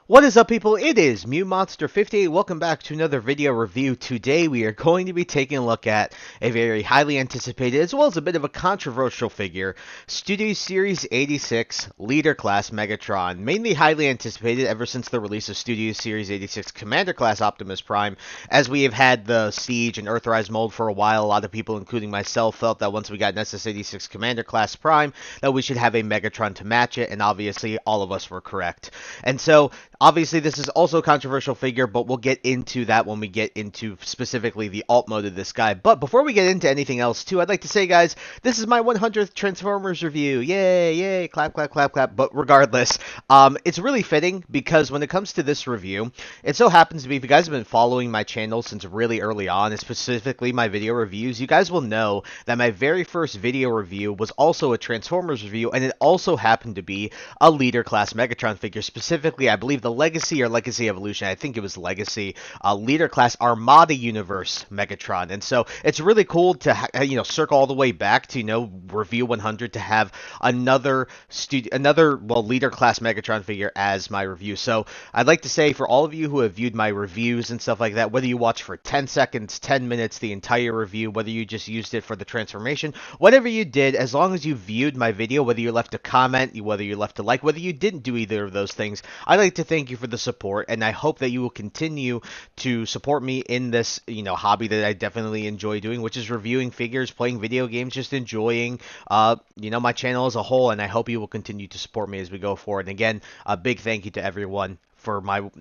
What is up, people? It is MewMonster58. Welcome back to another video review. Today we are going to be taking a look at a very highly anticipated as well as a bit of a controversial figure, Studio Series 86 Leader Class Megatron. Mainly highly anticipated ever since the release of Studio Series 86 Commander Class Optimus Prime. As we have had the Siege and Earthrise mold for a while, a lot of people, including myself, felt that once we got an SS86 Commander Class Prime, that we should have a Megatron to match it, and obviously all of us were correct. And so, obviously, this is also a controversial figure, but we'll get into that when we get into specifically the alt mode of this guy. But before we get into anything else, too, I'd like to say, guys, this is my 100th Transformers review. Yay, yay, clap, clap, clap, clap. But regardless, it's really fitting because when it comes to this review, it so happens to be, if you guys have been following my channel since really early on, and specifically my video reviews, you guys will know that my very first video review was also a Transformers review, and it also happened to be a Leader Class Megatron figure. Specifically, I believe the Legacy or Legacy Evolution, I think it was Legacy, Leader Class Armada Universe Megatron. And so it's really cool to, circle all the way back to, review 100 to have another Leader Class Megatron figure as my review. So I'd like to say for all of you who have viewed my reviews and stuff like that, whether you watch for 10 seconds, 10 minutes, the entire review, whether you just used it for the transformation, whatever you did, as long as you viewed my video, whether you left a comment, whether you left a like, whether you didn't do either of those things, I'd like to thank you for the support, and I hope that you will continue to support me in this, hobby that I definitely enjoy doing, which is reviewing figures, playing video games, just enjoying, my channel as a whole, and I hope you will continue to support me as we go forward. And again, a big thank you to everyone for my,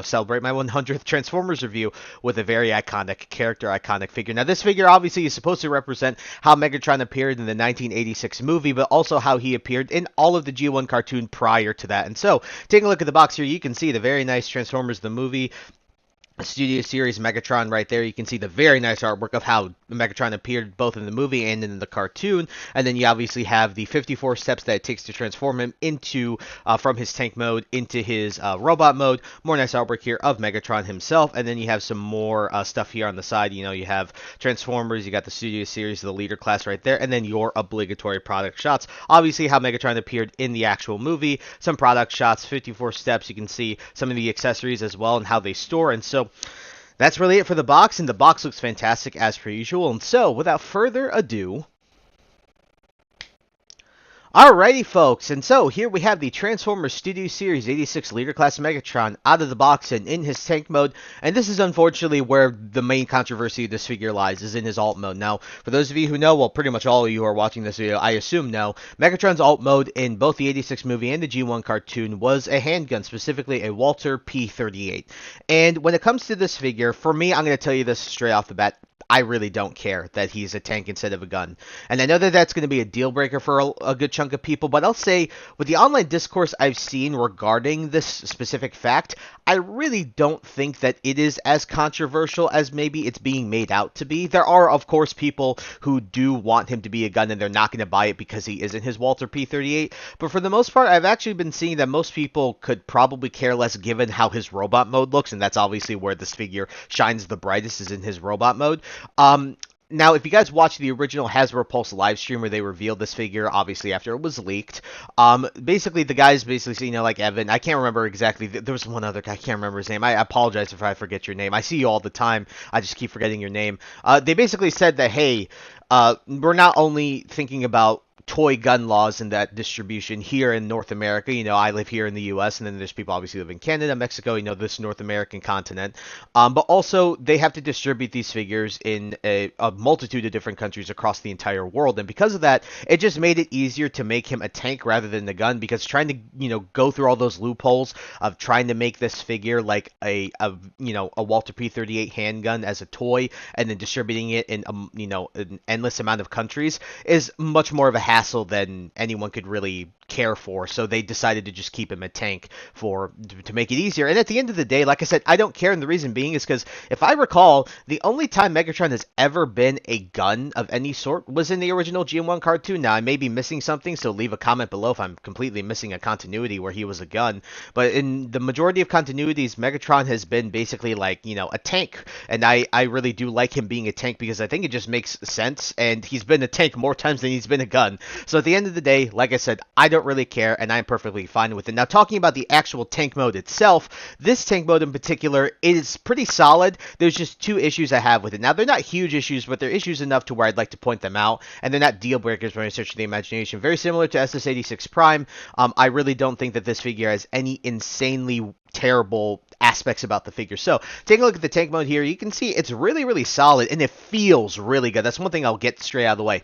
celebrate my 100th Transformers review with a very iconic character, iconic figure. Now, this figure obviously is supposed to represent how Megatron appeared in the 1986 movie, but also how he appeared in all of the G1 cartoon prior to that. And so, taking a look at the box here, you can see the very nice Transformers the movie Studio Series Megatron right there. You can see the very nice artwork of how Megatron appeared both in the movie and in the cartoon. And then you obviously have the 54 steps that it takes to transform him into from his tank mode into his robot mode. More nice artwork here of Megatron himself. And then you have some more stuff here on the side. You have Transformers, you got the Studio Series, the Leader Class right there, and then your obligatory product shots. Obviously how Megatron appeared in the actual movie. Some product shots, 54 steps. You can see some of the accessories as well and how they store. And so that's really it for the box, and the box looks fantastic as per usual. And so, without further ado, alrighty, folks, and so here we have the Transformers Studio Series 86 Leader Class Megatron out of the box and in his tank mode, and this is unfortunately where the main controversy of this figure lies, is in his alt mode. Now, for those of you who know, well, pretty much all of you who are watching this video, I assume know, Megatron's alt mode in both the 86 movie and the G1 cartoon was a handgun, specifically a Walter P38. And when it comes to this figure, for me, I'm going to tell you this straight off the bat, I really don't care that he's a tank instead of a gun. And I know that that's going to be a deal breaker for a good chunk of people, but I'll say with the online discourse I've seen regarding this specific fact, I really don't think that it is as controversial as maybe it's being made out to be. There are, of course, people who do want him to be a gun and they're not going to buy it because he isn't his Walter P38. But for the most part, I've actually been seeing that most people could probably care less given how his robot mode looks, and that's obviously where this figure shines the brightest, is in his robot mode. Now, if you guys watched the original Hasbro Pulse live stream where they revealed this figure, obviously after it was leaked, basically the guys basically, like Evan, I can't remember exactly, there was one other guy, I can't remember his name, I apologize if I forget your name, I see you all the time, I just keep forgetting your name. They basically said that, hey, we're not only thinking about toy gun laws and that distribution here in North America. I live here in the U.S., and then there's people obviously live in Canada, Mexico, this North American continent. But also, they have to distribute these figures in a multitude of different countries across the entire world. And because of that, it just made it easier to make him a tank rather than a gun, because trying to, go through all those loopholes of trying to make this figure like a Walter P38 handgun as a toy and then distributing it in, an endless amount of countries is much more of a hassle than anyone could really care for, so they decided to just keep him a tank to make it easier. And at the end of the day, like I said, I don't care, and the reason being is because if I recall, the only time Megatron has ever been a gun of any sort was in the original G1 cartoon. Now, I may be missing something, so leave a comment below if I'm completely missing a continuity where he was a gun, but in the majority of continuities, Megatron has been basically like, a tank, and I really do like him being a tank because I think it just makes sense, and he's been a tank more times than he's been a gun, So at the end of the day, like I said, I don't really care, and I'm perfectly fine with it. Now, talking about the actual tank mode itself, this tank mode in particular is pretty solid. There's just two issues I have with it. Now, they're not huge issues, but they're issues enough to where I'd like to point them out, and they're not deal breakers when I search the imagination. Very similar to SS86 Prime, I really don't think that this figure has any insanely terrible aspects about the figure. So, taking a look at the tank mode here, you can see it's really, really solid, and it feels really good. That's one thing I'll get straight out of the way.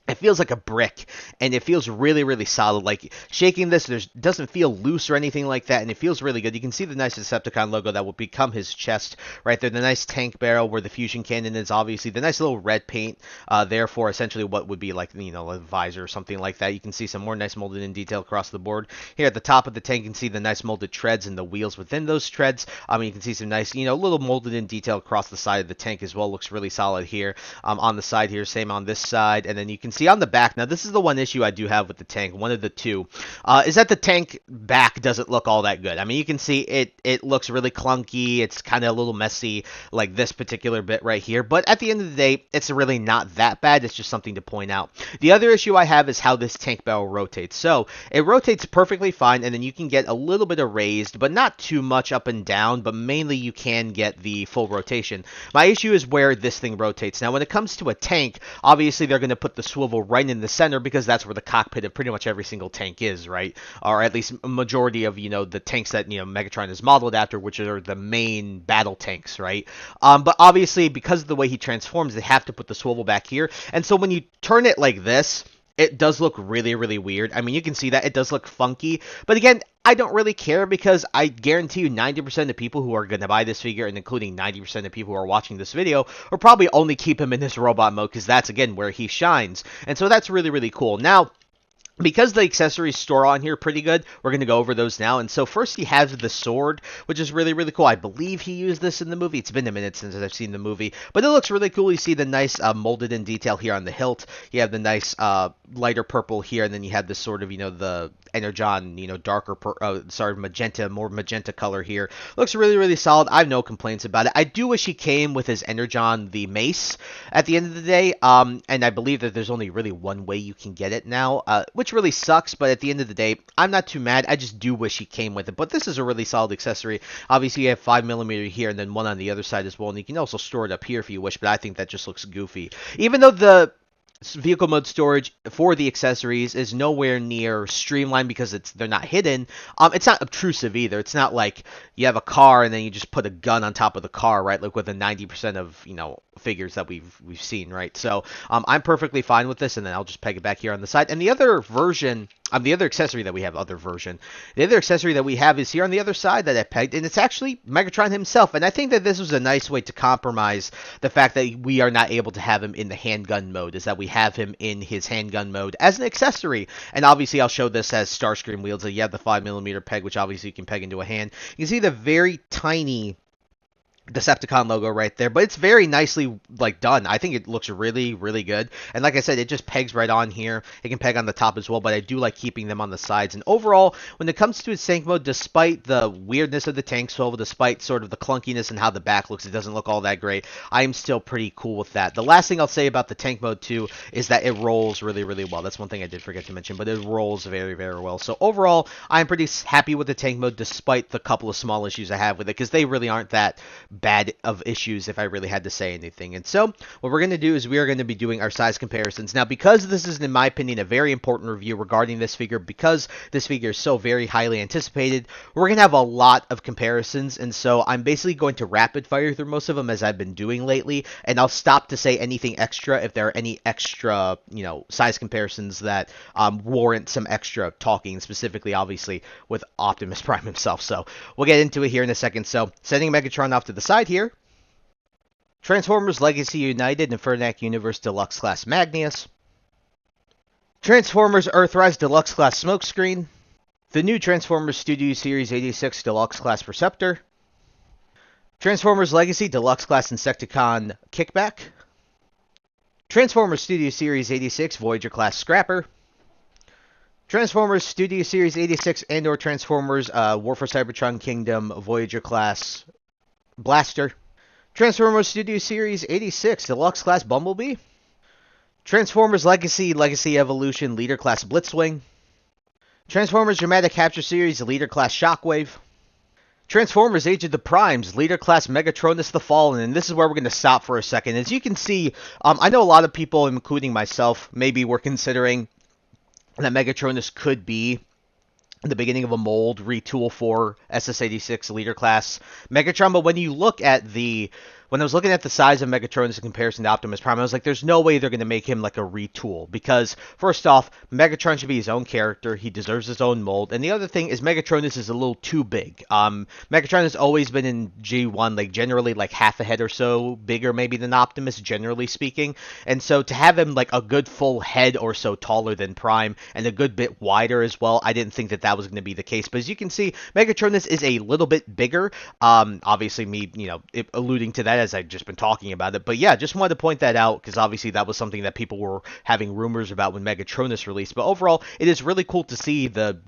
It feels like a brick, and it feels really, really solid. Like, shaking this, doesn't feel loose or anything like that, and it feels really good. You can see the nice Decepticon logo that will become his chest right there. The nice tank barrel where the fusion cannon is, obviously. The nice little red paint there for essentially what would be like, a visor or something like that. You can see some more nice molded in detail across the board. Here at the top of the tank, you can see the nice molded treads and the wheels within those treads. You can see some nice, little molded in detail across the side of the tank as well. Looks really solid here. On the side here, same on this side, and then you can see on the back, now this is the one issue I do have with the tank, one of the two, is that the tank back doesn't look all that good. You can see it looks really clunky, it's kind of a little messy, like this particular bit right here, but at the end of the day, it's really not that bad. It's just something to point out. The other issue I have is how this tank barrel rotates. So, it rotates perfectly fine, and then you can get a little bit of raised, but not too much up and down, but mainly you can get the full rotation. My issue is where this thing rotates. Now, when it comes to a tank, obviously they're going to put the swivel right in the center because that's where the cockpit of pretty much every single tank is, right? Or at least a majority of, the tanks that, Megatron is modeled after, which are the main battle tanks, right? But obviously, because of the way he transforms, they have to put the swivel back here. And so when you turn it like this, it does look really, really weird. You can see that it does look funky. But again, I don't really care because I guarantee you 90% of people who are going to buy this figure, and including 90% of people who are watching this video, will probably only keep him in this robot mode because that's, again, where he shines. And so that's really, really cool. Now, because the accessories store on here pretty good, we're going to go over those now. And so first he has the sword, which is really, really cool. I believe he used this in the movie. It's been a minute since I've seen the movie, but it looks really cool. You see the nice molded in detail here on the hilt. You have the nice lighter purple here, and then you have this sort of, the Energon, darker, magenta, more magenta color here. Looks really, really solid. I have no complaints about it. I do wish he came with his Energon, the mace, at the end of the day. And I believe that there's only really one way you can get it now, which really sucks, but at the end of the day, I'm not too mad. I just do wish he came with it, but this is a really solid accessory. Obviously, you have 5mm here and then one on the other side as well, and you can also store it up here if you wish, but I think that just looks goofy. Even though the vehicle mode storage for the accessories is nowhere near streamlined because they're not hidden. It's not obtrusive either. It's not like you have a car and then you just put a gun on top of the car, right? Like with the 90% of figures that we've seen, right? So I'm perfectly fine with this, and then I'll just peg it back here on the side. And the other version, the other accessory that we have, the other accessory that we have is here on the other side that I pegged, and it's actually Megatron himself. And I think that this was a nice way to compromise the fact that we are not able to have him in the handgun mode, is that we have him in his handgun mode as an accessory. And obviously I'll show this as Starscream wields it. You have the 5mm peg, which obviously you can peg into a hand. You can see the very tiny Decepticon logo right there, but it's very nicely done. I think it looks really, really good. And like I said, it just pegs right on here. It can peg on the top as well, but I do like keeping them on the sides. And overall, when it comes to its tank mode, despite the weirdness of the tank swivel, despite sort of the clunkiness and how the back looks, it doesn't look all that great. I am still pretty cool with that. The last thing I'll say about the tank mode too is that it rolls really, really well. That's one thing I did forget to mention, but it rolls very, very well. So overall, I'm pretty happy with the tank mode despite the couple of small issues I have with it, because they really aren't that bad of issues if I really had to say anything. And so what we're going to do is we are going to be doing our size comparisons. Now, because this is, in my opinion, a very important review regarding this figure, because this figure is so very highly anticipated, we're going to have a lot of comparisons. And so I'm basically going to rapid fire through most of them as I've been doing lately, and I'll stop to say anything extra if there are any extra, size comparisons that warrant some extra talking, specifically, obviously, with Optimus Prime himself. So we'll get into it here in a second. So setting Megatron off to the side here. Transformers Legacy United Infernac Universe Deluxe Class Magnus. Transformers Earthrise Deluxe Class Smokescreen. The new Transformers Studio Series 86 Deluxe Class Perceptor. Transformers Legacy Deluxe Class Insecticon Kickback. Transformers Studio Series 86 Voyager Class Scrapper. Transformers Studio Series 86 and/or Transformers War for Cybertron Kingdom Voyager Class Blaster. Transformers Studio Series 86 Deluxe Class Bumblebee. Transformers Legacy, Legacy Evolution, Leader Class Blitzwing. Transformers Dramatic Capture Series, Leader Class Shockwave. Transformers Age of the Primes, Leader Class Megatronus the Fallen, and this is where we're going to stop for a second. As you can see, I know a lot of people, including myself, maybe were considering that Megatronus could be the beginning of a mold retool for SS86 Leader Class Megatron, but when you look at when I was looking at the size of Megatronus in comparison to Optimus Prime, I was like, there's no way they're going to make him like a retool. Because, first off, Megatron should be his own character. He deserves his own mold. And the other thing is Megatronus is a little too big. Megatron has always been in G1, like, generally, like, half a head or so bigger, maybe, than Optimus, generally speaking. And so, to have him, like, a good full head or so taller than Prime, and a good bit wider as well, I didn't think that was going to be the case. But as you can see, Megatronus is a little bit bigger. Obviously, me, alluding to that as I've just been talking about it. But yeah, just wanted to point that out because obviously that was something that people were having rumors about when Megatronus released. But overall, it is really cool to see the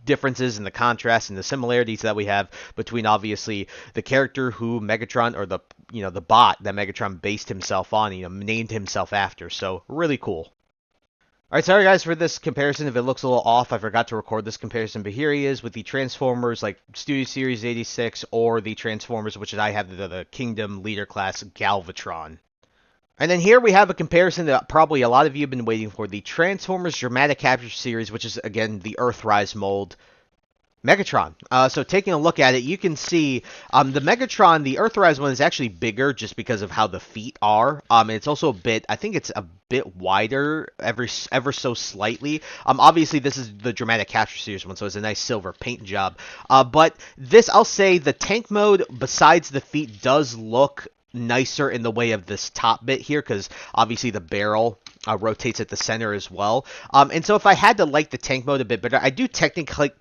differences and the contrasts and the similarities that we have between obviously the character who Megatron, or the bot that Megatron based himself on, named himself after. So really cool. Alright, sorry guys for this comparison. If it looks a little off, I forgot to record this comparison, but here he is with the Transformers, like Studio Series 86, or the Transformers, which I have the Kingdom Leader Class Galvatron. And then here we have a comparison that probably a lot of you have been waiting for, the Transformers Dramatic Capture Series, which is, again, the Earthrise mold. Megatron. So taking a look at it, you can see the Megatron, the Earthrise one, is actually bigger just because of how the feet are. And it's also I think it's a bit wider ever so slightly. Obviously this is the Dramatic Capture Series one, so it's a nice silver paint job. But this, I'll say, the tank mode, besides the feet, does look nicer in the way of this top bit here, because obviously the barrel rotates at the center as well. And so if I had to like the tank mode a bit better, I do technically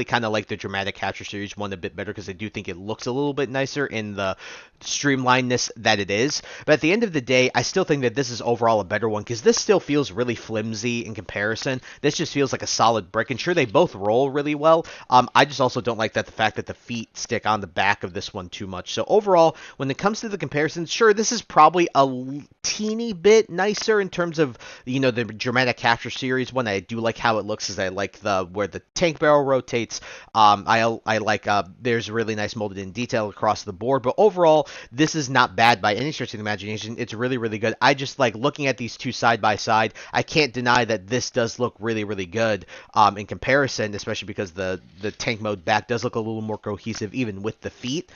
kind of like the Dramatic Capture Series one a bit better, because I do think it looks a little bit nicer in the streamlinedness that it is. But at the end of the day, I still think that this is overall a better one, because this still feels really flimsy in comparison. This just feels like a solid brick, and sure, they both roll really well. I just also don't like the fact that the feet stick on the back of this one too much. So overall, when it comes to the comparisons, sure, this is probably a teeny bit nicer in terms of, the Dramatic Capture Series one. I do like how it looks, as I like where the tank barrel rotates. I like there's really nice molded in detail across the board, but overall, this is not bad by any stretch of the imagination. It's really, really good. I just like looking at these two side by side. I can't deny that this does look really, really good in comparison, especially because the tank mode back does look a little more cohesive even with the feet.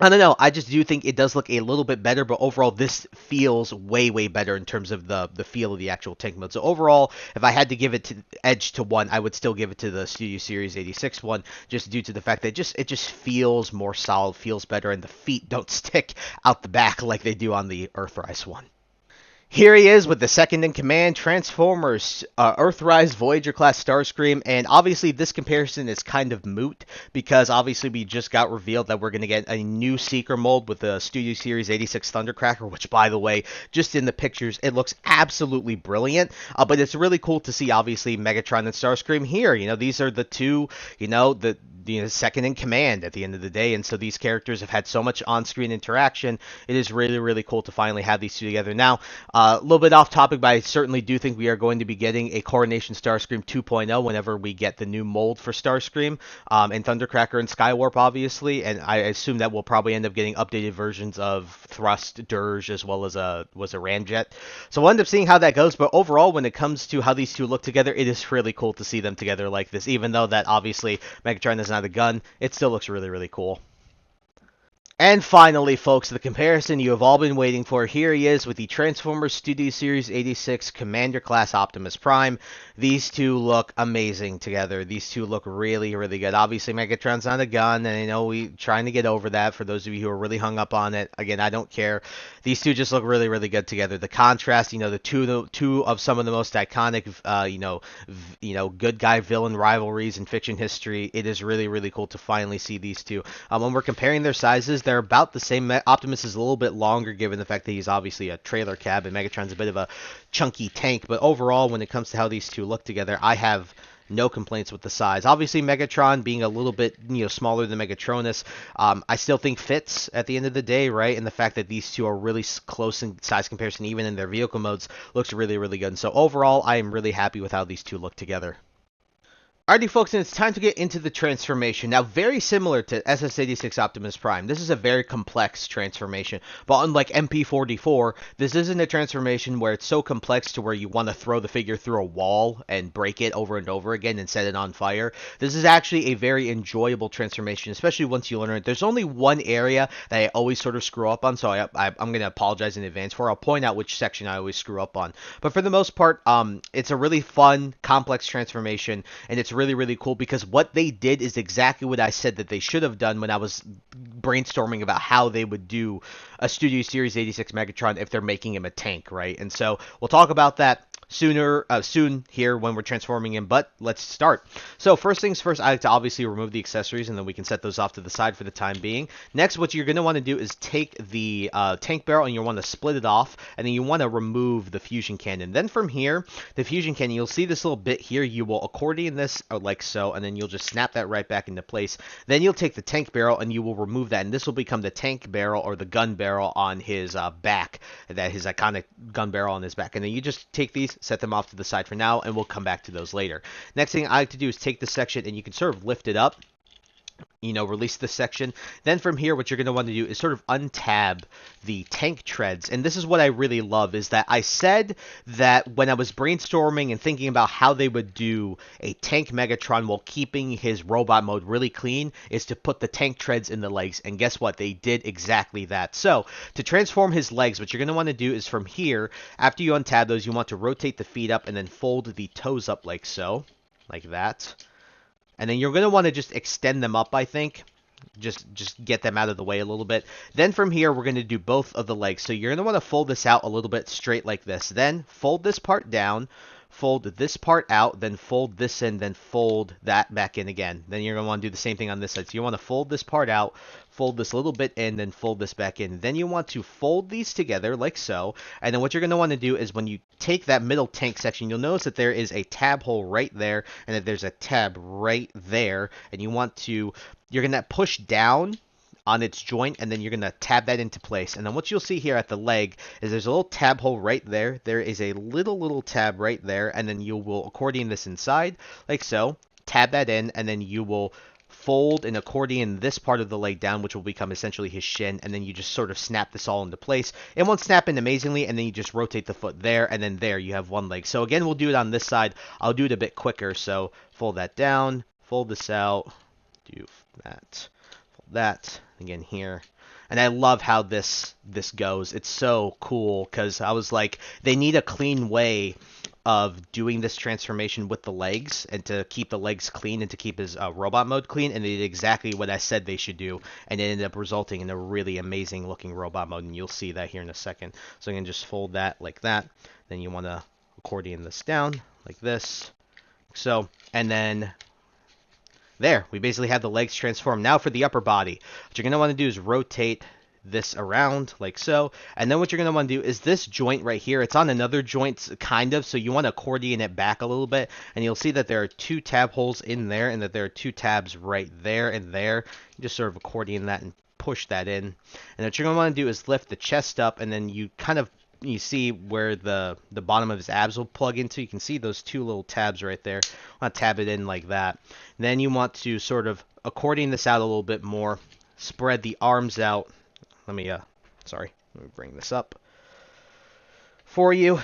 I don't know. I just do think it does look a little bit better, but overall, this feels way, way better in terms of the feel of the actual tank mode. So overall, if I had to give it to edge to one, I would still give it to the Studio Series 86 one, just due to the fact that it just feels more solid, feels better, and the feet don't stick out the back like they do on the Earthrise one. Here he is with the second in command, Transformers, Earthrise, Voyager class Starscream, and obviously this comparison is kind of moot, because obviously we just got revealed that we're going to get a new Seeker mold with the Studio Series 86 Thundercracker, which, by the way, just in the pictures, it looks absolutely brilliant, but it's really cool to see, obviously, Megatron and Starscream here. These are the two, the second in command at the end of the day, and so these characters have had so much on-screen interaction. It is really, really cool to finally have these two together. Now, a little bit off topic, but I certainly do think we are going to be getting a Coronation Starscream 2.0 whenever we get the new mold for Starscream, and Thundercracker and Skywarp, obviously, and I assume that we'll probably end up getting updated versions of Thrust, Dirge, as well as a Ramjet. So we'll end up seeing how that goes, but overall, when it comes to how these two look together, it is really cool to see them together like this, even though that obviously Megatron is not a gun. It still looks really, really cool. And finally, folks, the comparison you have all been waiting for. Here he is with the Transformers Studio Series 86 Commander Class Optimus Prime. These two look amazing together. These two look really, really good. Obviously, Megatron's not a gun, and I know we're trying to get over that for those of you who are really hung up on it. Again, I don't care. These two just look really, really good together. The contrast, the two of some of the most iconic, good guy villain rivalries in fiction history. It is really, really cool to finally see these two. When we're comparing their sizes, is they're about the same. Optimus is a little bit longer given the fact that he's obviously a trailer cab and Megatron's a bit of a chunky tank. But overall, when it comes to how these two look together, I have no complaints with the size. Obviously, Megatron being a little bit, smaller than Megatronus, I still think fits at the end of the day, right? And the fact that these two are really close in size comparison, even in their vehicle modes, looks really, really good. And so overall, I am really happy with how these two look together. Alrighty folks, and it's time to get into the transformation. Now, very similar to SS-86 Optimus Prime, this is a very complex transformation. But unlike MP-44, this isn't a transformation where it's so complex to where you want to throw the figure through a wall and break it over and over again and set it on fire. This is actually a very enjoyable transformation, especially once you learn it. There's only one area that I always sort of screw up on, so I'm going to apologize in advance for. I'll point out which section I always screw up on. But for the most part, it's a really fun, complex transformation, and it's really, really cool because what they did is exactly what I said that they should have done when I was brainstorming about how they would do a Studio Series 86 Megatron if they're making him a tank, right? And so we'll talk about that soon here when we're transforming him, but let's start. So first things first, I like to obviously remove the accessories, and then we can set those off to the side for the time being. Next, what you're going to want to do is take the tank barrel and you want to split it off, and then you want to remove the fusion cannon. Then from here, the fusion cannon, you'll see this little bit here, you will accordion this like so, and then you'll just snap that right back into place. Then you'll take the tank barrel and you will remove that, and this will become the tank barrel or the gun barrel on his back, his iconic gun barrel on his back. And then you just take these, set them off to the side for now, and we'll come back to those later. Next thing I like to do is take this section and you can sort of lift it up, release this section. Then from here, what you're going to want to do is sort of untab the tank treads. And this is what I really love, is that I said that when I was brainstorming and thinking about how they would do a tank Megatron while keeping his robot mode really clean, is to put the tank treads in the legs. And guess what? They did exactly that. So to transform his legs, what you're going to want to do is from here, after you untab those, you want to rotate the feet up and then fold the toes up like so, like that. And then you're going to want to just extend them up, I think. Just get them out of the way a little bit. Then from here, we're going to do both of the legs. So you're going to want to fold this out a little bit straight like this. Then fold this part down, fold this part out, then fold this in, then fold that back in again. Then you're going to want to do the same thing on this side. So you want to fold this part out, fold this a little bit in, then fold this back in. Then you want to fold these together like so. And then what you're going to want to do is when you take that middle tank section, you'll notice that there is a tab hole right there and that there's a tab right there. And you're going to push down on its joint, and then you're going to tab that into place. And then what you'll see here at the leg is there's a little tab hole right there. There is a little tab right there, and then you will accordion this inside like so. Tab that in, and then you will fold and accordion this part of the leg down, which will become essentially his shin, and then you just sort of snap this all into place. It won't snap in amazingly, and then you just rotate the foot there, and then there you have one leg. So again, we'll do it on this side. I'll do it a bit quicker, so fold that down, fold this out, do that, fold that, again here. And I love how this goes. It's so cool because I was like, they need a clean way of doing this transformation with the legs and to keep the legs clean and to keep his robot mode clean, and they did exactly what I said they should do, and it ended up resulting in a really amazing looking robot mode, and you'll see that here in a second. So I'm going to just fold that like that. Then you want to accordion this down like this. So, and then there, we basically have the legs transformed. Now for the upper body, what you're going to want to do is rotate this around like so, and then what you're going to want to do is this joint right here, it's on another joint kind of, so you want to accordion it back a little bit, and you'll see that there are two tab holes in there and that there are two tabs right there and there. You just sort of accordion that and push that in, and what you're going to want to do is lift the chest up, and then you see where the bottom of his abs will plug into. You can see those two little tabs right there. I want to tab it in like that. And then you want to sort of accordion this out a little bit more, spread the arms out. Let me bring this up for you.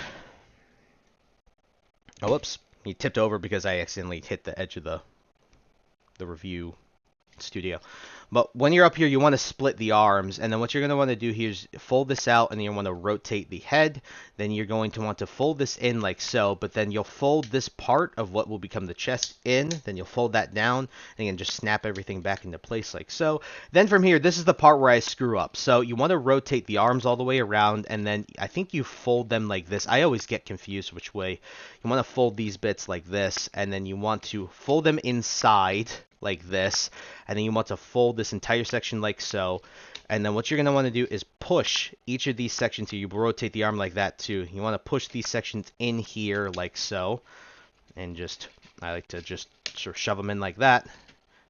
Oh, whoops. He tipped over because I accidentally hit the edge of the review studio. But when you're up here, you want to split the arms, and then what you're going to want to do here is fold this out, and then you want to rotate the head. Then you're going to want to fold this in like so, but then you'll fold this part of what will become the chest in, then you'll fold that down, and again, just snap everything back into place like so. Then from here, this is the part where I screw up. So you want to rotate the arms all the way around, and then I think you fold them like this. I always get confused which way. You want to fold these bits like this, and then you want to fold them inside like this, and then you want to fold this entire section like so, And then what you're going to want to do is push each of these sections here. You rotate the arm like that too. You want to push these sections in here like so. And just, I like to just sort of shove them in like that.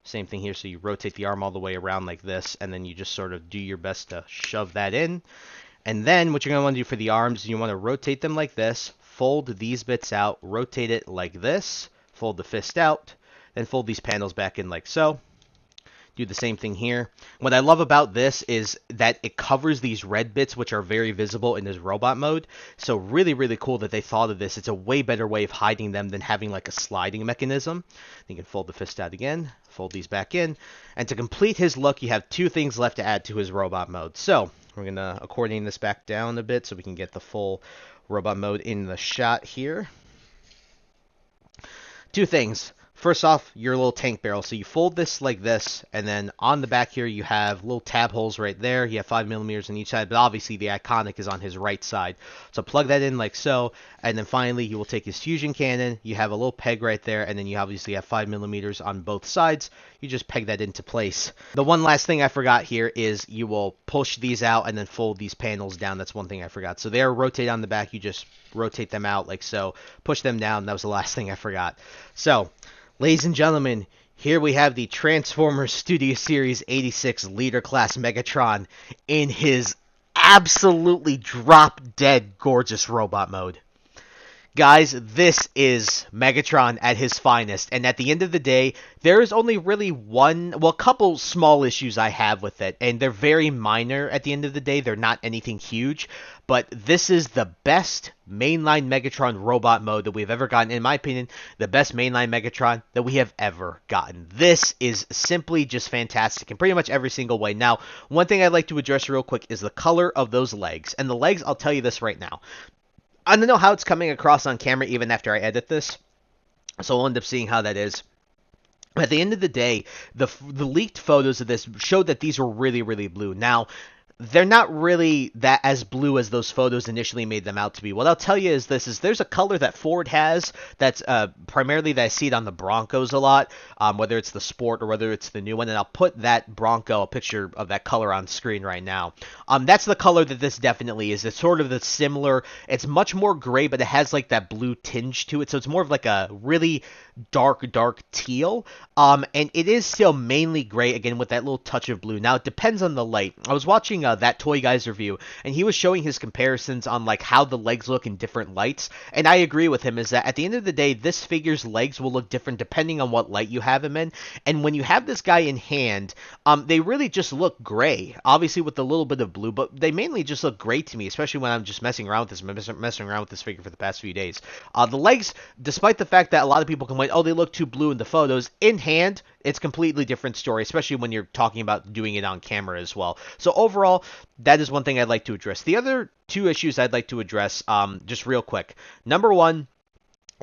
Same thing here, so you rotate the arm all the way around like this, and then you just sort of do your best to shove that in. And then what you're going to want to do for the arms, you want to rotate them like this, fold these bits out, rotate it like this, fold the fist out, then fold these panels back in like so. Do the same thing here. What I love about this is that it covers these red bits, which are very visible in this robot mode. So really, really cool that they thought of this. It's a way better way of hiding them than having like a sliding mechanism. You can fold the fist out again, fold these back in. And to complete his look, you have two things left to add to his robot mode. So we're going to accordion this back down a bit so we can get the full robot mode in the shot here. Two things. First off, your little tank barrel. So you fold this like this, and then on the back here you have little tab holes right there. You have 5mm on each side, but obviously the iconic is on his right side. So plug that in like so, and then finally you will take his fusion cannon. You have a little peg right there, and then you obviously have 5mm on both sides. You just peg that into place. The one last thing I forgot here is you will push these out and then fold these panels down. That's one thing I forgot. So they're rotate on the back. You just rotate them out like so. Push them down. That was the last thing I forgot. So, ladies and gentlemen, here we have the Transformers Studio Series 86 Leader Class Megatron in his absolutely drop-dead gorgeous robot mode. Guys, this is Megatron at his finest, and at the end of the day, there is only really a couple small issues I have with it, and they're very minor at the end of the day. They're not anything huge, but this is the best mainline Megatron robot mode that we've ever gotten. In my opinion, the best mainline Megatron that we have ever gotten. This is simply just fantastic in pretty much every single way. Now, one thing I'd like to address real quick is the color of those legs, and the legs, I'll tell you this right now. I don't know how it's coming across on camera even after I edit this, so we'll end up seeing how that is. At the end of the day, the leaked photos of this showed that these were really, really blue. Now, they're not really that as blue as those photos initially made them out to be. What I'll tell you is there's a color that Ford has that's primarily that I see it on the Broncos a lot, whether it's the Sport or whether it's the new one, and I'll put that Bronco, a picture of that color on screen right now. That's the color that this definitely is. It's sort of the similar, it's much more gray, but it has like that blue tinge to it, so it's more of like a really dark teal, and it is still mainly gray, again, with that little touch of blue. Now, it depends on the light. I was watching That Toy Guy's review, and he was showing his comparisons on like how the legs look in different lights, and I agree with him, is that at the end of the day, this figure's legs will look different depending on what light you have him in, and when you have this guy in hand, they really just look gray, obviously with a little bit of blue, but they mainly just look gray to me, especially when I'm just messing around with this figure for the past few days. The legs, despite the fact that a lot of people complain, oh, they look too blue in the photos, in hand, it's a completely different story, especially when you're talking about doing it on camera as well. So overall, that is one thing I'd like to address. The other two issues I'd like to address, just real quick. Number one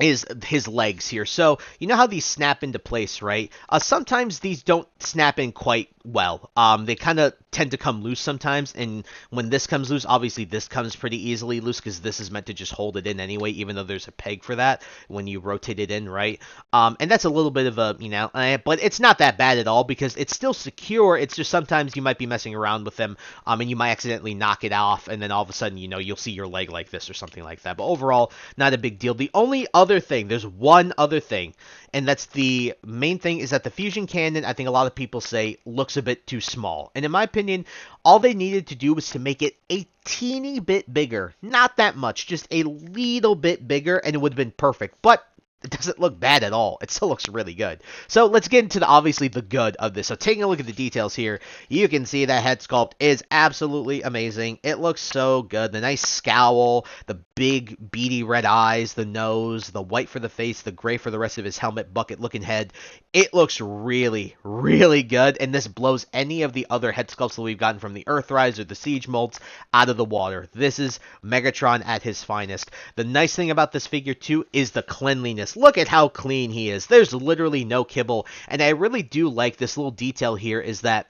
is his legs here. So, you know how these snap into place, right? Sometimes these don't snap in quite well. They kind of tend to come loose sometimes, and when this comes loose, obviously this comes pretty easily loose because this is meant to just hold it in anyway, even though there's a peg for that when you rotate it in, right? And that's a little bit of a, but it's not that bad at all because it's still secure. It's just sometimes you might be messing around with them, and you might accidentally knock it off, and then all of a sudden, you'll see your leg like this or something like that. But overall, not a big deal. The only other thing, there's one other thing, and that's the main thing, is that the fusion cannon, I think a lot of people say, looks a bit too small. And in my opinion, all they needed to do was to make it a teeny bit bigger. Not that much, just a little bit bigger, and it would have been perfect. But it doesn't look bad at all. It still looks really good. So let's get into obviously the good of this. So taking a look at the details here, you can see that head sculpt is absolutely amazing. It looks so good. The nice scowl, the big beady red eyes, the nose, the white for the face, the gray for the rest of his helmet, bucket looking head. It looks really, really good, and this blows any of the other head sculpts that we've gotten from the Earthrise or the Siege molds out of the water. This is Megatron at his finest. The nice thing about this figure too is the cleanliness. Look at how clean he is. There's literally no kibble, and I really do like this little detail here, is that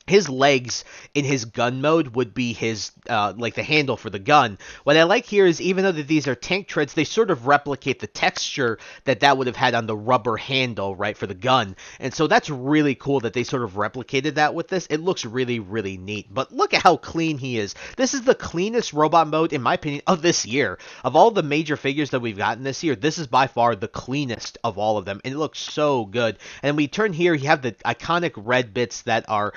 his legs in his gun mode would be his like the handle for the gun. What I like here is even though that these are tank treads, they sort of replicate the texture that would have had on the rubber handle, right, for the gun. And so that's really cool that they sort of replicated that with this. It looks really, really neat. But look at how clean he is. This is the cleanest robot mode, in my opinion, of this year. Of all the major figures that we've gotten this year, this is by far the cleanest of all of them. And it looks so good. And we turn here, you have the iconic red bits that are,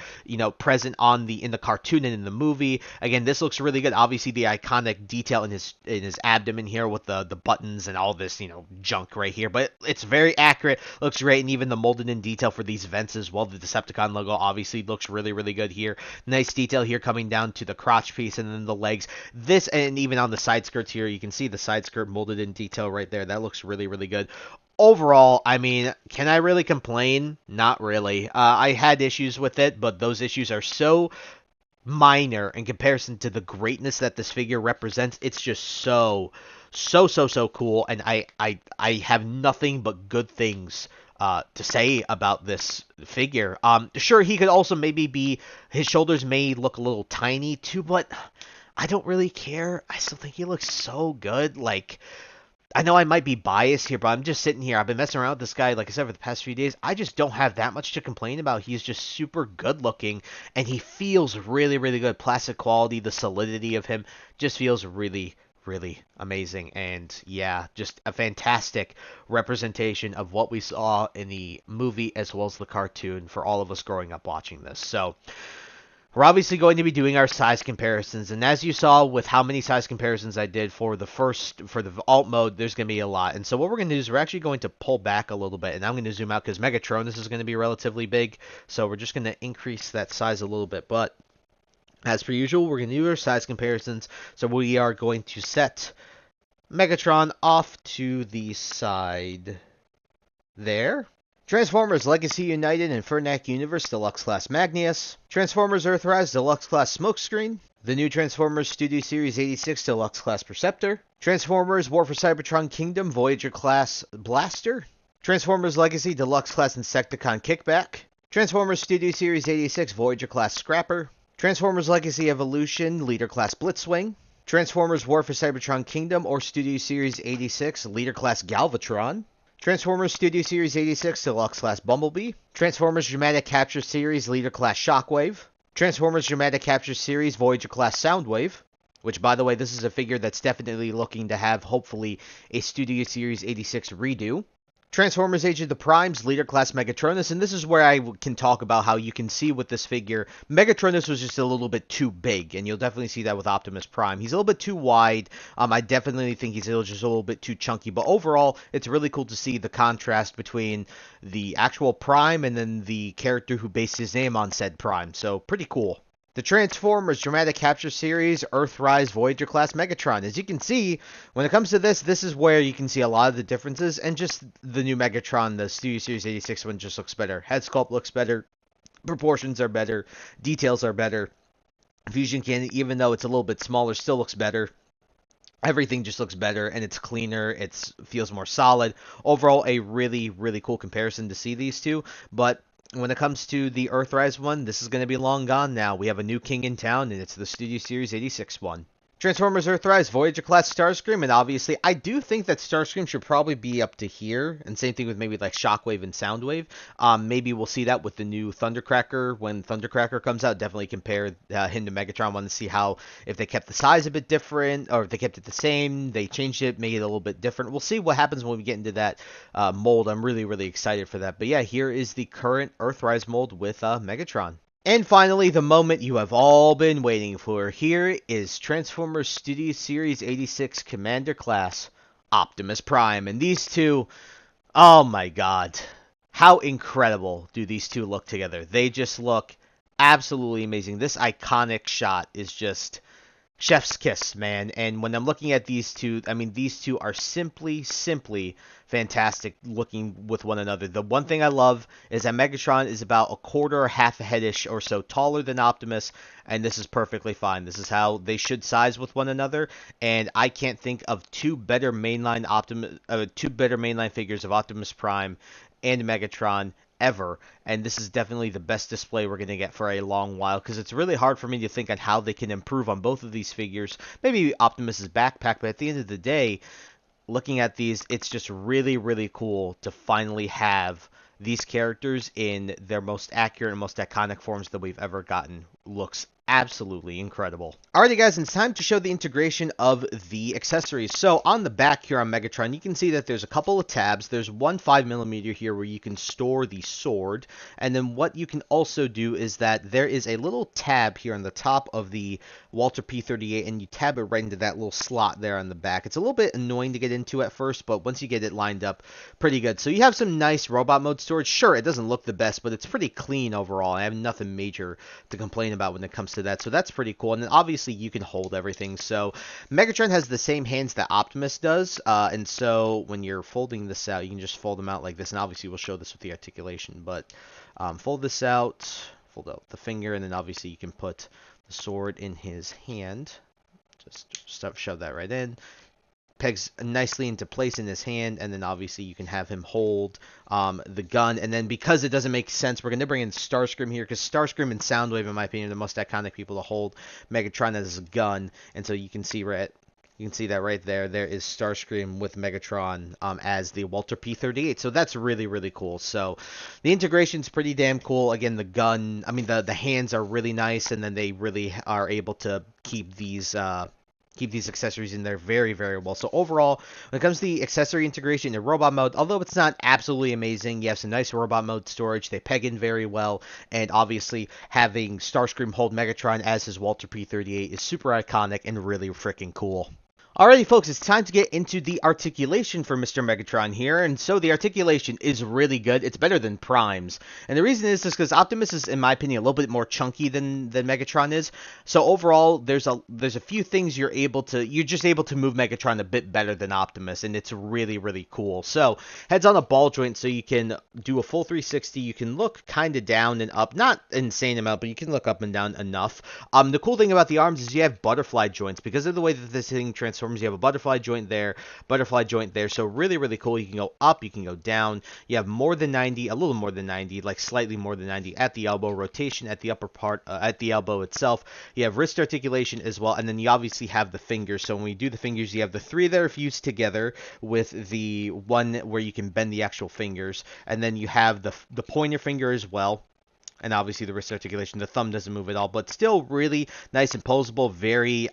present in the cartoon and in the movie. Again, this looks really good. Obviously, the iconic detail in his abdomen here with the buttons and all this junk right here. But it's very accurate. Looks great, and even the molded in detail for these vents as well. The Decepticon logo obviously looks really, really good here. Nice detail here coming down to the crotch piece and then the legs. This, and even on the side skirts here, you can see the side skirt molded in detail right there. That looks really, really good. Overall, I mean, can I really complain? Not really. I had issues with it, but those issues are so minor in comparison to the greatness that this figure represents. It's just so cool, and I have nothing but good things to say about this figure. Sure, he could also maybe be, his shoulders may look a little tiny too, but I don't really care. I still think he looks so good. Like, I know I might be biased here, but I'm just sitting here. I've been messing around with this guy, like I said, for the past few days. I just don't have that much to complain about. He's just super good looking, and he feels really, really good. Plastic quality, the solidity of him just feels really, really amazing. And yeah, just a fantastic representation of what we saw in the movie as well as the cartoon for all of us growing up watching this. So we're obviously going to be doing our size comparisons, and as you saw with how many size comparisons I did for the alt mode, there's going to be a lot. And so what we're going to do is we're actually going to pull back a little bit, and I'm going to zoom out because Megatron, this is going to be relatively big, so we're just going to increase that size a little bit. But as per usual, we're going to do our size comparisons, so we are going to set Megatron off to the side there. Transformers Legacy United Infernac Universe Deluxe Class Magnius, Transformers Earthrise Deluxe Class Smokescreen, the new Transformers Studio Series 86 Deluxe Class Perceptor, Transformers War for Cybertron Kingdom Voyager Class Blaster, Transformers Legacy Deluxe Class Insecticon Kickback, Transformers Studio Series 86 Voyager Class Scrapper, Transformers Legacy Evolution Leader Class Blitzwing, Transformers War for Cybertron Kingdom or Studio Series 86 Leader Class Galvatron, Transformers Studio Series 86 Deluxe Class Bumblebee, Transformers Dramatic Capture Series Leader Class Shockwave, Transformers Dramatic Capture Series Voyager Class Soundwave, which, by the way, this is a figure that's definitely looking to have, hopefully, a Studio Series 86 redo. Transformers Age of the Primes, Leader Class Megatronus, and this is where I can talk about how you can see with this figure, Megatronus was just a little bit too big, and you'll definitely see that with Optimus Prime. He's a little bit too wide. I definitely think he's just a little bit too chunky, but overall, it's really cool to see the contrast between the actual Prime and then the character who based his name on said Prime, so pretty cool. The Transformers Dramatic Capture Series Earthrise Voyager Class Megatron. As you can see, when it comes to this is where you can see a lot of the differences, and just the new Megatron, the Studio Series 86 one, just looks better. Head sculpt looks better, proportions are better, details are better. Fusion Cannon, even though it's a little bit smaller, still looks better. Everything just looks better, and it's cleaner, it feels more solid. Overall, a really, really cool comparison to see these two, but when it comes to the Earthrise one, this is going to be long gone now. We have a new king in town, and it's the Studio Series 86 one. Transformers Earthrise Voyager Class Starscream, and obviously, I do think that Starscream should probably be up to here, and same thing with maybe like Shockwave and Soundwave. Maybe we'll see that with the new Thundercracker. When Thundercracker comes out, definitely compare him to Megatron. Want to see how, if they kept the size a bit different, or if they kept it the same, they changed it, made it a little bit different. We'll see what happens when we get into that mold. I'm really, really excited for that. But yeah, here is the current Earthrise mold with Megatron. And finally, the moment you have all been waiting for. Here is Transformers Studio Series 86 Commander Class Optimus Prime. And these two, oh my god, how incredible do these two look together. They just look absolutely amazing. This iconic shot is just chef's kiss, man. And when I'm looking at these two, I mean, these two are simply fantastic looking with one another. The one thing I love is that Megatron is about a quarter or half a headish or so taller than Optimus, and this is perfectly fine. This is how they should size with one another, and I can't think of two better mainline figures of Optimus Prime and Megatron ever, and this is definitely the best display we're going to get for a long while, because it's really hard for me to think on how they can improve on both of these figures. Maybe Optimus's backpack, but at the end of the day, looking at these, it's just really, really cool to finally have these characters in their most accurate and most iconic forms that we've ever gotten. Looks absolutely incredible. Alrighty guys, it's time to show the integration of the accessories. So on the back here on Megatron, you can see that there's a couple of tabs. There's one 5mm here where you can store the sword, and then what you can also do is that there is a little tab here on the top of the Walter P38, and you tab it right into that little slot there on the back. It's a little bit annoying to get into at first, but once you get it lined up, pretty good. So you have some nice robot mode storage. Sure, it doesn't look the best, but it's pretty clean overall. I have nothing major to complain about when it comes to that, so that's pretty cool. And then obviously you can hold everything. So Megatron has the same hands that Optimus does, and so when you're folding this out, you can just fold them out like this, and obviously we'll show this with the articulation, but fold this out, fold out the finger, and then obviously you can put the sword in his hand. Just shove that right in. Pegs nicely into place in his hand, and then obviously you can have him hold the gun. And then because it doesn't make sense, we're going to bring in Starscream here, because Starscream and Soundwave, in my opinion, are the most iconic people to hold Megatron as a gun. And so you can see that right there. There is Starscream with Megatron as the Walter P38. So that's really, really cool. So the integration's pretty damn cool. Again, the gun, I mean, the hands are really nice, and then they really are able to keep these accessories in there very, very well. So overall, when it comes to the accessory integration in robot mode, although it's not absolutely amazing, you have some nice robot mode storage. They peg in very well, and obviously having Starscream hold Megatron as his Walter P38 is super iconic and really freaking cool. Alrighty folks, it's time to get into the articulation for Mr. Megatron here, and so the articulation is really good. It's better than Prime's, and the reason is just because Optimus is, in my opinion, a little bit more chunky than Megatron is. So overall, there's a few things you're just able to move Megatron a bit better than Optimus, and it's really, really cool. So head's on a ball joint, so you can do a full 360. You can look kind of down and up, not insane amount, but you can look up and down enough. The cool thing about the arms is you have butterfly joints because of the way that this thing transforms. You have a butterfly joint there, so really, really cool. You can go up, you can go down. You have more than 90, a little more than 90, like slightly more than 90 at the elbow, rotation at the upper part, at the elbow itself. You have wrist articulation as well, and then you obviously have the fingers. So when we do the fingers, you have the three that are fused together with the one where you can bend the actual fingers, and then you have the pointer finger as well. And obviously the wrist articulation, the thumb doesn't move at all, but still really nice and posable, very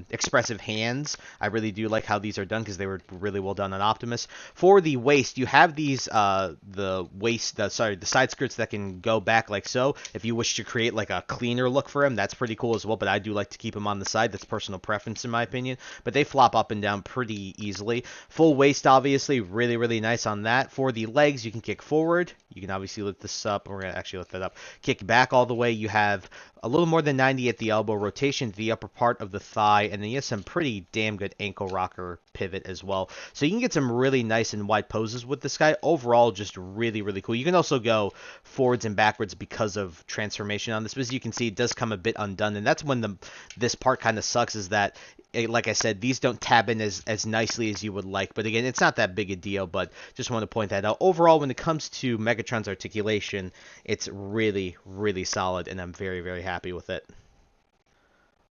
expressive hands. I really do like how these are done because they were really well done on Optimus. For the waist, you have these, the side skirts that can go back like so. If you wish to create like a cleaner look for him, that's pretty cool as well, but I do like to keep him on the side. That's personal preference in my opinion, but they flop up and down pretty easily. Full waist, obviously, really, really nice on that. For the legs, you can kick forward. You can obviously lift this up, and we're going to actually lift that up. Kick back all the way. You have a little more than 90 at the elbow, rotation to the upper part of the thigh, and then you have some pretty damn good ankle rocker pivot as well. So you can get some really nice and wide poses with this guy. Overall, just really, really cool. You can also go forwards and backwards because of transformation on this, but as you can see, it does come a bit undone, and that's when this part kind of sucks, is that, like I said, these don't tab in as nicely as you would like, but again, it's not that big a deal, but just want to point that out. Overall, when it comes to Megatron's articulation, it's really, really solid, and I'm very, very happy with it.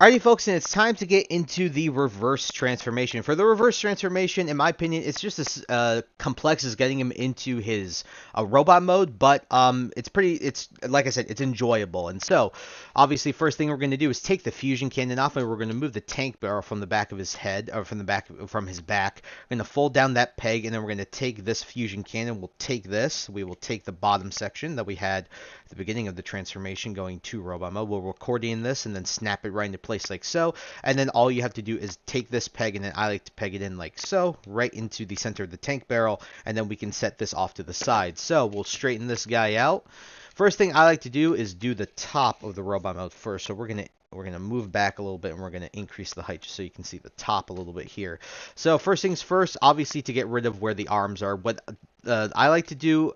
Alrighty folks, and it's time to get into the reverse transformation. For the reverse transformation, in my opinion, it's just as complex as getting him into his robot mode, but it's like I said, it's enjoyable. And so, obviously, first thing we're going to do is take the fusion cannon off, and we're going to move the tank barrel from the back of his head, or from his back. We're going to fold down that peg, and then we're going to take this fusion cannon. We will take the bottom section that we had at the beginning of the transformation going to robot mode. We'll accordion this and then snap it right into place like so, and then all you have to do is take this peg, and then I like to peg it in like so, right into the center of the tank barrel, and then we can set this off to the side. So we'll straighten this guy out. First thing I like to do is do the top of the robot mode first. So we're gonna move back a little bit, and we're gonna increase the height just so you can see the top a little bit here. So first things first, obviously, to get rid of where the arms are, what I like to do,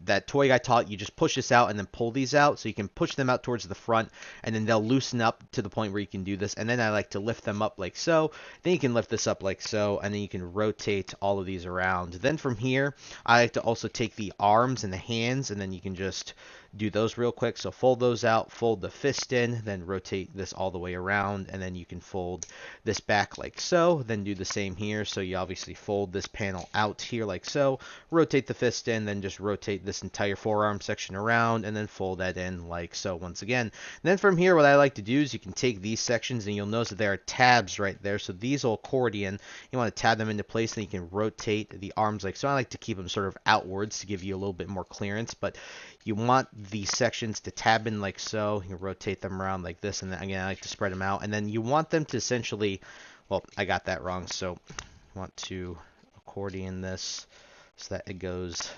that toy I taught, you just push this out and then pull these out. So you can push them out towards the front, and then they'll loosen up to the point where you can do this. And then I like to lift them up like so. Then you can lift this up like so, and then you can rotate all of these around. Then from here, I like to also take the arms and the hands, and then you can just do those real quick. So fold those out, fold the fist in, then rotate this all the way around, and then you can fold this back like so. Then do the same here. So you obviously fold this panel out here like so, rotate the fist in, then just rotate this entire forearm section around, and then fold that in like so once again. And then from here, what I like to do is you can take these sections, and you'll notice that there are tabs right there. So these will accordion. You want to tab them into place, and you can rotate the arms like so. I like to keep them sort of outwards to give you a little bit more clearance, but you want these sections to tab in like so. You rotate them around like this, and then again, I like to spread them out. And then you want them to essentially, well, I got that wrong, so you want to accordion this so that it goes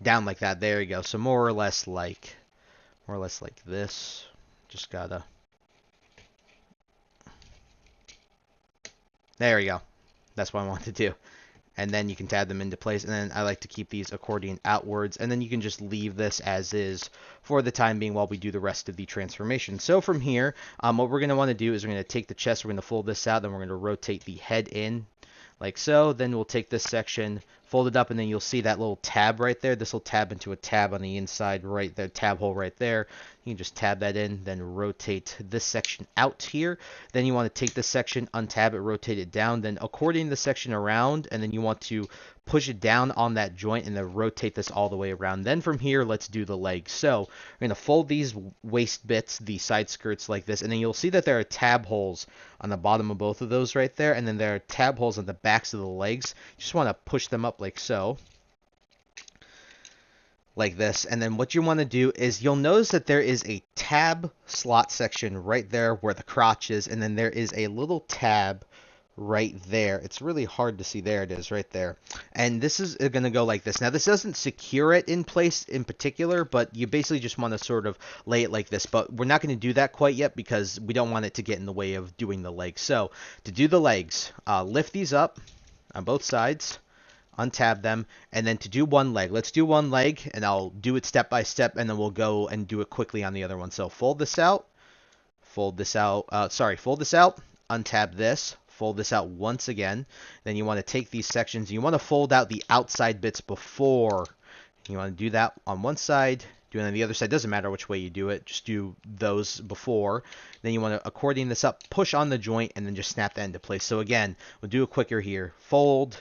down like that. There you go. So more or less like this. Just gotta. There you go. That's what I want to do. And then you can tab them into place, and then I like to keep these accordion outwards, and then you can just leave this as is for the time being while we do the rest of the transformation. So from here, what we're going to want to do is we're going to take the chest, we're going to fold this out, then we're going to rotate the head in like so. Then we'll take this section, fold it up, and then you'll see that little tab right there. This will tab into a tab on the inside right there, tab hole right there. You can just tab that in, then rotate this section out here. Then you want to take this section, untab it, rotate it down, then accordion the section around, and then you want to push it down on that joint and then rotate this all the way around. Then from here, let's do the legs. So we're going to fold these waist bits, the side skirts like this, and then you'll see that there are tab holes on the bottom of both of those right there, and then there are tab holes on the backs of the legs. You just want to push them up like so. Like this, and then what you want to do is you'll notice that there is a tab slot section right there where the crotch is, and then there is a little tab right there. It's really hard to see. There it is right there, and this is going to go like this. Now this doesn't secure it in place in particular, but you basically just want to sort of lay it like this, but we're not going to do that quite yet because we don't want it to get in the way of doing the legs. So to do the legs, lift these up on both sides, untab them, and then to do one leg, let's do one leg, and I'll do it step by step, and then we'll go and do it quickly on the other one. So fold this out, fold this out, untab this, fold this out once again. Then you want to take these sections, you want to fold out the outside bits before. You want to do that on one side, do it on the other side. Doesn't matter which way you do it, just do those before. Then you want to accordion this up, push on the joint, and then just snap that into place. So again, we'll do it quicker here. Fold,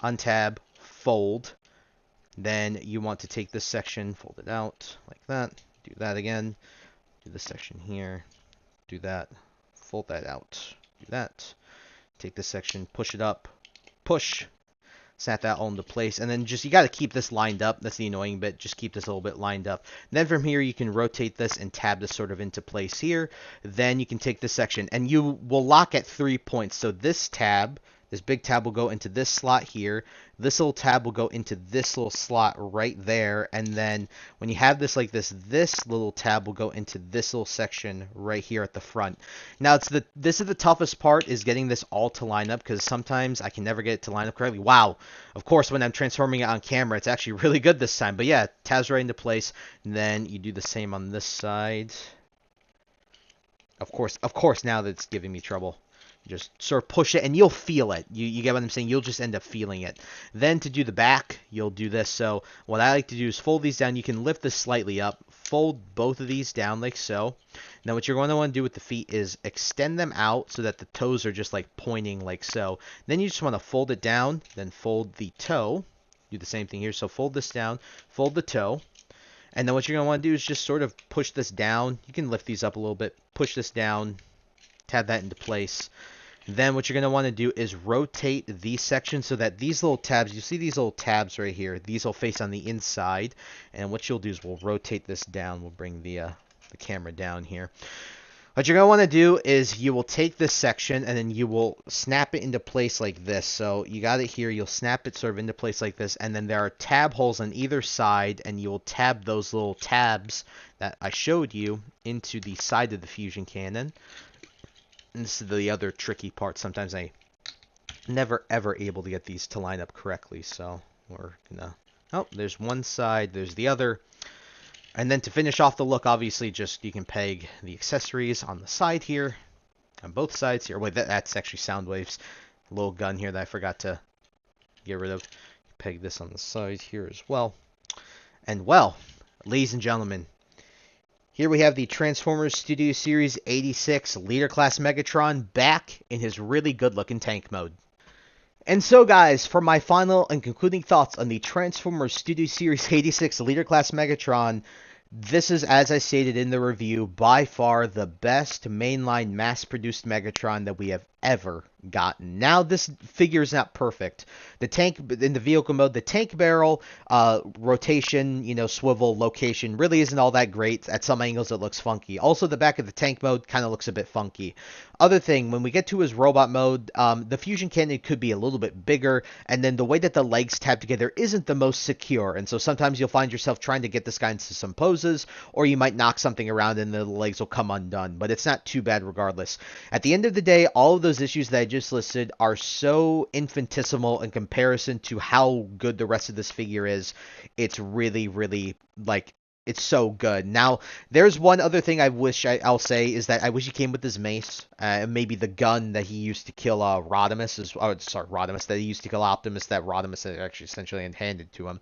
untab, fold. Then you want to take this section, fold it out like that. Do that again. Do this section here. Do that. Fold that out. Do that. Take this section, push it up, push. Snap that all into place, and then just you got to keep this lined up. That's the annoying bit. Just keep this a little bit lined up. And then from here you can rotate this and tab this sort of into place here. Then you can take this section, and you will lock at 3 points. So this tab, this big tab will go into this slot here. This little tab will go into this little slot right there. And then when you have this like this, this little tab will go into this little section right here at the front. Now this is the toughest part, is getting this all to line up, because sometimes I can never get it to line up correctly. Wow. Of course, when I'm transforming it on camera, it's actually really good this time. But yeah, tabs right into place. And then you do the same on this side. Of course, now that it's giving me trouble. Just sort of push it, and you'll feel it. You get what I'm saying? You'll just end up feeling it. Then to do the back, you'll do this. So what I like to do is fold these down. You can lift this slightly up. Fold both of these down like so. Now what you're going to want to do with the feet is extend them out so that the toes are just like pointing like so. Then you just want to fold it down, then fold the toe. Do the same thing here. So fold this down, fold the toe. And then what you're going to want to do is just sort of push this down. You can lift these up a little bit. Push this down. Tab that into place. Then what you're going to want to do is rotate these sections so that these little tabs, you see these little tabs right here, these will face on the inside. And what you'll do is we'll rotate this down. We'll bring the camera down here. What you're going to want to do is you will take this section and then you will snap it into place like this. So you got it here. You'll snap it sort of into place like this. And then there are tab holes on either side, and you'll tab those little tabs that I showed you into the side of the fusion cannon. And this is the other tricky part. Sometimes I never ever able to get these to line up correctly. So We're gonna... Oh, there's one side, there's the other. And then to finish off the look, obviously, just you can peg the accessories on the side here, on both sides here. Wait, that's actually Soundwave's little gun here that I forgot to get rid of. Peg this on the side here as well. And well, ladies and gentlemen, here we have the Transformers Studio Series 86 Leader Class Megatron back in his really good-looking tank mode. And so, guys, for my final and concluding thoughts on the Transformers Studio Series 86 Leader Class Megatron, this is, as I stated in the review, by far the best mainline mass-produced Megatron that we have ever gotten. Now, this figure is not perfect. The tank, in the vehicle mode, the tank barrel, rotation, swivel, location really isn't all that great. At some angles, it looks funky. Also, the back of the tank mode kind of looks a bit funky. Other thing, when we get to his robot mode, the fusion cannon could be a little bit bigger, and then the way that the legs tab together isn't the most secure, and so sometimes you'll find yourself trying to get this guy into some poses, or you might knock something around and the legs will come undone, but it's not too bad regardless. At the end of the day, all of those issues that I just listed are so infinitesimal in comparison to how good the rest of this figure is. It's really, really, it's so good. Now, there's one other thing I'll say is that I wish he came with his mace, maybe the gun that he used to kill Rodimus, that he used to kill Optimus, that Rodimus had actually essentially handed to him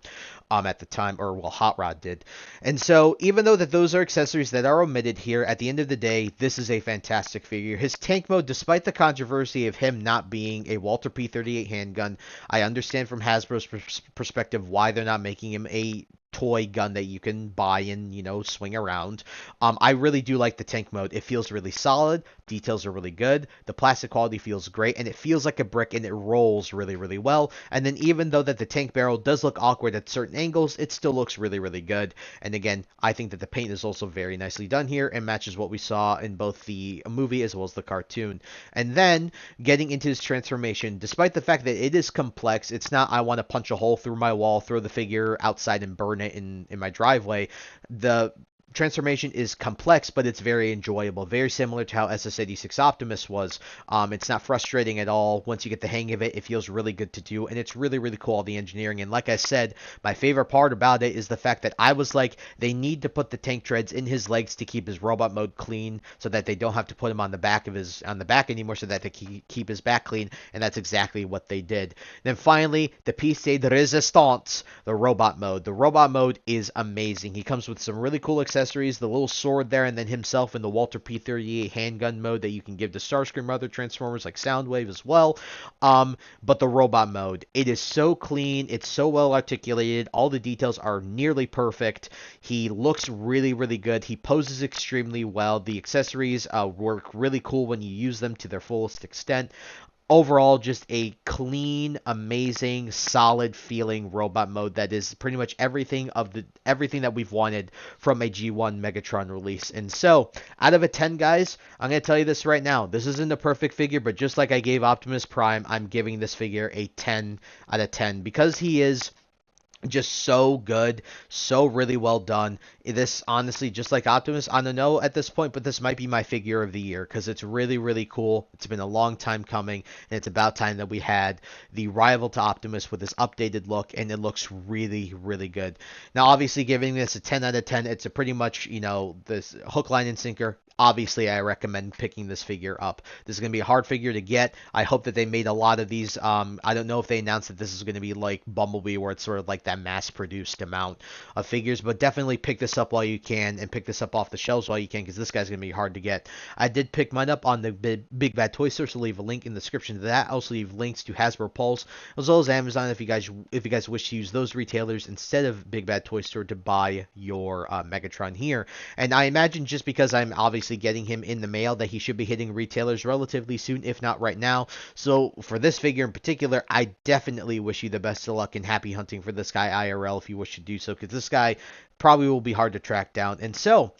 at the time, or well, Hot Rod did. And so, even though that those are accessories that are omitted here, at the end of the day, this is a fantastic figure. His tank mode, despite the controversy of him not being a Walther P38 handgun, I understand from Hasbro's perspective why they're not making him a toy gun that you can buy and, swing around. I really do like the tank mode. It feels really solid. Details are really good. The plastic quality feels great, and it feels like a brick, and it rolls really, really well. And then even though that the tank barrel does look awkward at certain angles, it still looks really, really good. And again, I think that the paint is also very nicely done here and matches what we saw in both the movie as well as the cartoon. And then getting into his transformation, despite the fact that it is complex, it's not I want to punch a hole through my wall, throw the figure outside and burn it in my driveway. The transformation is complex, but it's very enjoyable. Very similar to how SS86 Optimus was. It's not frustrating at all. Once you get the hang of it, it feels really good to do, and it's really, really cool, all the engineering. And like I said, my favorite part about it is the fact that I was like, they need to put the tank treads in his legs to keep his robot mode clean, so that they don't have to put him on the back anymore, so that they keep his back clean, and that's exactly what they did. Then finally, the piece de resistance, the robot mode. The robot mode is amazing. He comes with some really cool accessories, the little sword there, and then himself in the Walther P38 handgun mode that you can give to Starscream or other Transformers like Soundwave as well. But the robot mode, it is so clean, it's so well articulated, all the details are nearly perfect. He looks really, really good. He poses extremely well. The accessories work really cool when you use them to their fullest extent. Overall, just a clean, amazing, solid feeling robot mode that is pretty much everything that we've wanted from a G1 Megatron release. And so, out of a 10, guys, I'm going to tell you this right now. This isn't a perfect figure, but just like I gave Optimus Prime, I'm giving this figure a 10 out of 10 because he is just so good, so really well done. This, honestly, just like Optimus, I don't know at this point, but this might be my figure of the year because it's really, really cool. It's been a long time coming, and it's about time that we had the rival to Optimus with this updated look, and it looks really, really good. Now, obviously, giving this a 10 out of 10, it's a pretty much, this hook, line, and sinker. Obviously, I recommend picking this figure up. This is going to be a hard figure to get. I hope that they made a lot of these. I don't know if they announced that this is going to be like Bumblebee, where it's sort of like that mass-produced amount of figures, but definitely pick this up while you can, and pick this up off the shelves while you can, because this guy's going to be hard to get. I did pick mine up on the Big Bad Toy Store, so leave a link in the description to that. I'll also leave links to Hasbro Pulse, as well as Amazon, if you guys wish to use those retailers instead of Big Bad Toy Store to buy your Megatron here. And I imagine just because I'm obviously getting him in the mail that he should be hitting retailers relatively soon, if not right now. So for this figure in particular, I definitely wish you the best of luck and happy hunting for this guy IRL if you wish to do so, because this guy probably will be hard to track down. And so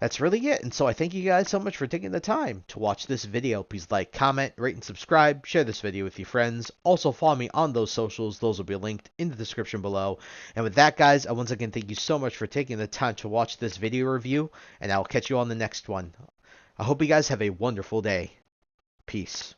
that's really it. And so I thank you guys so much for taking the time to watch this video. Please like, comment, rate, and subscribe. Share this video with your friends. Also follow me on those socials. Those will be linked in the description below. And with that, guys, I once again thank you so much for taking the time to watch this video review. And I will catch you on the next one. I hope you guys have a wonderful day. Peace.